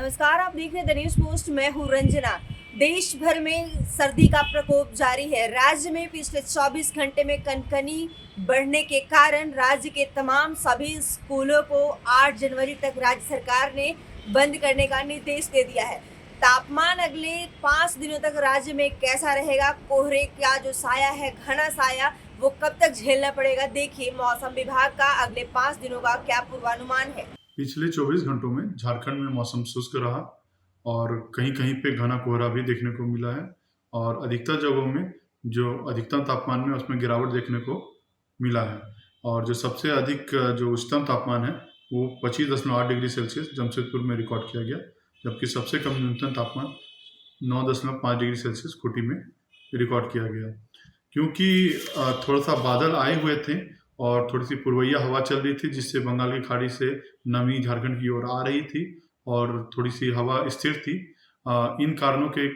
नमस्कार, आप देख रहे हैं द न्यूज पोस्ट। मैं हूँ रंजना। देश भर में सर्दी का प्रकोप जारी है। राज्य में पिछले 24 घंटे में कनकनी बढ़ने के कारण राज्य के तमाम सभी स्कूलों को 8 जनवरी तक राज्य सरकार ने बंद करने का निर्देश दे दिया है। तापमान अगले 5 दिनों तक राज्य में कैसा रहेगा, कोहरे का जो साया है, घना साया, वो कब तक झेलना पड़ेगा, देखिए मौसम विभाग का अगले 5 दिनों का क्या पूर्वानुमान है। पिछले 24 घंटों में झारखंड में मौसम शुष्क रहा और कहीं-कहीं पे घना कोहरा भी देखने को मिला है और अधिकतर जगहों में जो अधिकतम तापमान में उसमें गिरावट देखने को मिला है और जो सबसे अधिक जो उच्चतम तापमान है वो 25.8 डिग्री सेल्सियस जमशेदपुर में रिकॉर्ड किया गया, जबकि सबसे कम न्यूनतम तापमान 9.5 डिग्री सेल्सियस खूंटी में रिकॉर्ड किया गया। क्योंकि थोड़ा-सा बादल आए हुए थे और थोड़ी-सी पूर्वइया हवा चल रही थी, जिससे बंगाल की खाड़ी से नमी झारखंड की ओर आ रही थी और थोड़ी-सी हवा स्थिर थी। इन कारणों के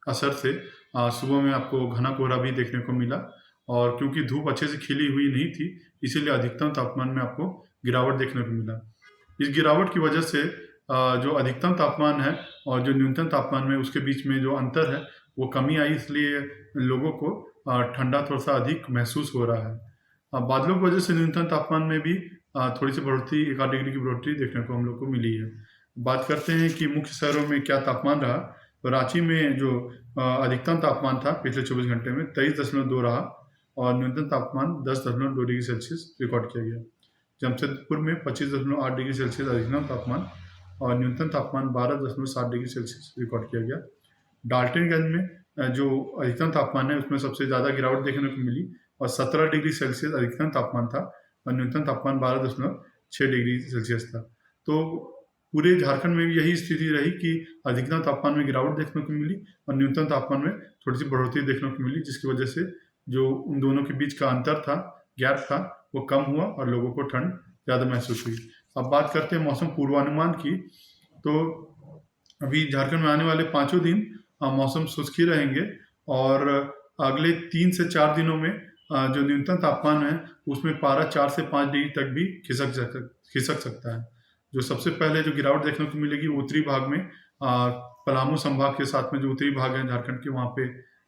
असर से सुबह में आपको घना कोहरा भी देखने को मिला और क्योंकि धूप अच्छे से खिली हुई नहीं थी, इसीलिए अधिकतम तापमान में आपको गिरावट देखने को मिला। इस गिरावट की वजह से जो अधिकतम तापमान है और जो न्यूनतम तापमान में उसके बीच में जो अंतर है, वो कमी आई, इसलिए लोगों को ठंडा थोड़ा-सा अधिक महसूस हो रहा है। बादलों की वजह से न्यूनतम तापमान में भी थोड़ी-सी बढ़ोतरी, 1 आध डिग्री की बढ़ोतरी देखने को हम लोग को मिली है। बात करते हैं कि मुख्य शहरों में क्या तापमान रहा, तो रांची में जो अधिकतम तापमान था पिछले 24 घंटे में 23.2 रहा और न्यूनतम तापमान 10.2 डिग्री सेल्सियस रिकॉर्ड किया गया। जमशेदपुर में 25.8 डिग्री सेल्सियस अधिकतम तापमान और न्यूनतम तापमान 12.7 डिग्री सेल्सियस रिकॉर्ड किया गया। डाल्टनगंज में जो अधिकतम तापमान है उसमें सबसे ज़्यादा गिरावट देखने को मिली और 17 डिग्री सेल्सियस अधिकतम तापमान था और न्यूनतम तापमान 12.6 डिग्री सेल्सियस था। तो पूरे झारखंड में भी यही स्थिति रही कि अधिकतम तापमान में गिरावट देखने को मिली और न्यूनतम तापमान में थोड़ी-सी बढ़ोतरी देखने को मिली, जिसकी वजह से जो उन दोनों के बीच का अंतर था, गैप था, वो कम हुआ और लोगों को ठंड ज़्यादा महसूस हुई। अब बात करते हैं मौसम पूर्वानुमान की, तो अभी झारखंड में आने वाले पाँचों दिन मौसम शुष्क ही रहेंगे और अगले 3 से 4 दिनों में जो न्यूनतम तापमान है उसमें पारा 4 से 5 डिग्री तक भी खिसक सकता है। जो सबसे पहले जो गिरावट देखने को मिलेगी वो उत्तरी भाग में, पलामू संभाग के साथ में जो उत्तरी भाग है झारखंड के, वहाँ पे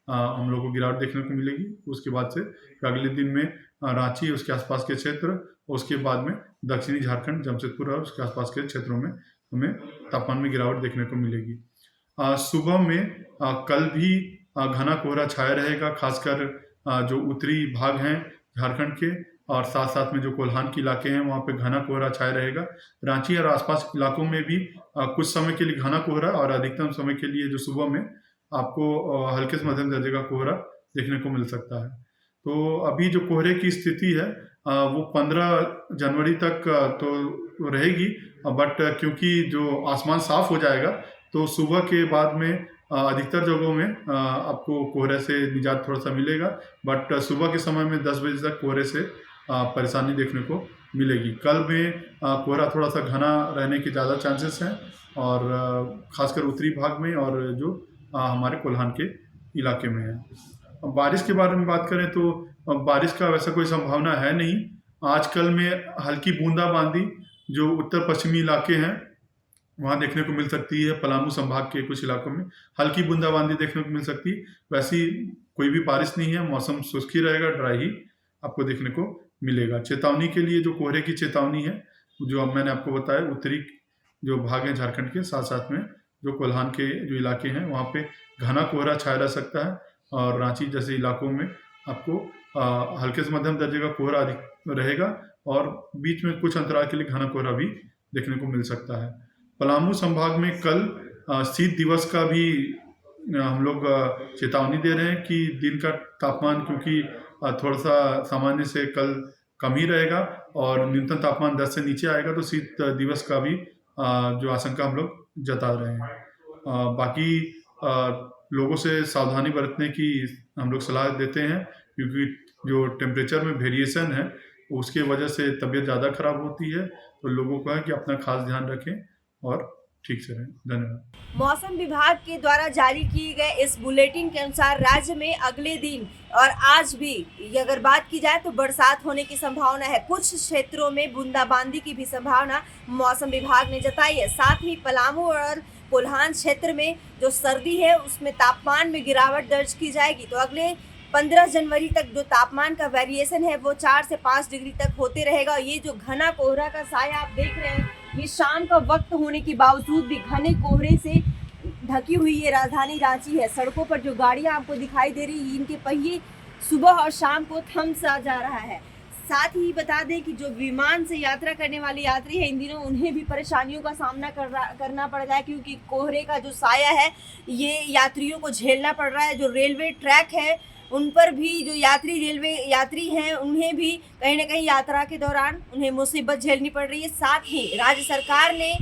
हम लोग को गिरावट देखने को मिलेगी। उसके बाद से अगले दिन में रांची उसके आसपास के क्षेत्र, उसके बाद में दक्षिणी झारखंड, जमशेदपुर और उसके आसपास के क्षेत्रों में हमें तापमान में गिरावट देखने को मिलेगी। सुबह में कल भी घना कोहरा छाया रहेगा, खासकर जो उत्तरी भाग हैं झारखंड के और साथ-साथ में जो कोल्हान के इलाके हैं वहाँ पे घना कोहरा छाया रहेगा। रांची और आसपास के इलाकों में भी कुछ समय के लिए घना कोहरा और अधिकतम समय के लिए जो सुबह में आपको हल्के से मध्यम दर्जे का कोहरा देखने को मिल सकता है। तो अभी जो कोहरे की स्थिति है वो 15 जनवरी तक तो रहेगी, बट क्योंकि जो आसमान साफ हो जाएगा तो सुबह के बाद में अधिकतर जगहों में आपको कोहरे से निजात थोड़ा-सा मिलेगा, बट सुबह के समय में 10 बजे तक कोहरे से परेशानी देखने को मिलेगी। कल में कोहरा थोड़ा-सा घना रहने के ज़्यादा चांसेस हैं और ख़ासकर उत्तरी भाग में और जो हमारे कोल्हान के इलाके में है। अब बारिश के बारे में बात करें तो बारिश का वैसा कोई संभावना है नहीं। आजकल में हल्की बूंदाबांदी जो उत्तर-पश्चिमी इलाके हैं वहाँ देखने को मिल सकती है, पलामू संभाग के कुछ इलाकों में हल्की बूंदाबांदी देखने को मिल सकती है। वैसी कोई भी बारिश नहीं है, मौसम शुष्क ही रहेगा, ड्राई ही आपको देखने को मिलेगा। चेतावनी के लिए जो कोहरे की चेतावनी है, जो अब मैंने आपको बताया, उत्तरी जो भाग है झारखंड के, साथ-साथ में जो कोल्हान के जो इलाके हैं, वहाँ पे घना कोहरा छाया रह सकता है और रांची जैसे इलाकों में आपको हल्के से मध्यम दर्जे का कोहरा अधिक रहेगा और बीच में कुछ अंतराल के लिए घना कोहरा भी देखने को मिल सकता है। पलामू संभाग में कल शीत दिवस का भी हम लोग चेतावनी दे रहे हैं कि दिन का तापमान क्योंकि थोड़ा-सा सामान्य से कल कम ही रहेगा और न्यूनतम तापमान 10 से नीचे आएगा, तो शीत दिवस का भी जो आशंका हम लोग जता रहे हैं। बाकी लोगों से सावधानी बरतने की हम लोग सलाह देते हैं क्योंकि जो टेम्परेचर में वेरिएशन है उसकी वजह से तबीयत ज़्यादा खराब होती है, तो लोगों को है कि अपना खास ध्यान रखें और ठीक से रहें। धन्यवाद। मौसम विभाग के द्वारा जारी किए गए इस बुलेटिन के अनुसार राज्य में अगले दिन और आज भी अगर बात की जाए तो बरसात होने की संभावना है। कुछ क्षेत्रों में बूंदाबांदी की भी संभावना मौसम विभाग ने जताई है। साथ ही पलामू और कोल्हान क्षेत्र में जो सर्दी है उसमें तापमान में गिरावट दर्ज की जाएगी। तो अगले 15 जनवरी तक जो तापमान का वेरिएशन है वो 4 से 5 डिग्री तक होते रहेगा। ये जो घना कोहरा का साया आप देख रहे हैं, ये शाम का वक्त होने के बावजूद भी घने कोहरे से ढकी हुई ये राजधानी रांची है। सड़कों पर जो गाड़ियां आपको दिखाई दे रही, इनके पहिए सुबह और शाम को थम सा जा रहा है। साथ ही बता दें कि जो विमान से यात्रा करने वाले यात्री हैं, इन दिनों उन्हें भी परेशानियों का सामना करना पड़ रहा है, क्योंकि कोहरे का जो साया है ये यात्रियों को झेलना पड़ रहा है। जो रेलवे ट्रैक है उन पर भी जो रेलवे यात्री हैं उन्हें भी कहीं ना कहीं यात्रा के दौरान उन्हें मुसीबत झेलनी पड़ रही है। साथ ही राज्य सरकार ने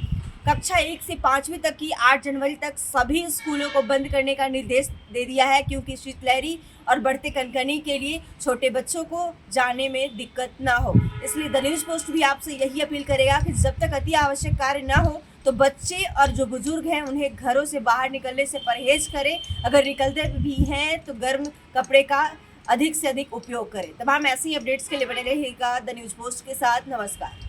कक्षा 1 से 5वीं तक की 8 जनवरी तक सभी स्कूलों को बंद करने का निर्देश दे दिया है, क्योंकि शीतलहरी और बढ़ते कनकनी के लिए छोटे बच्चों को जाने में दिक्कत ना हो। इसलिए द न्यूज़ पोस्ट भी आपसे यही अपील करेगा कि जब तक अति आवश्यक कार्य ना हो तो बच्चे और जो बुजुर्ग हैं उन्हें घरों से बाहर निकलने से परहेज करें। अगर निकलते भी हैं तो गर्म कपड़े का अधिक से अधिक उपयोग करें। तमाम ऐसी अपडेट्स के लिए बने रहिएगा द न्यूज़ पोस्ट के साथ। नमस्कार।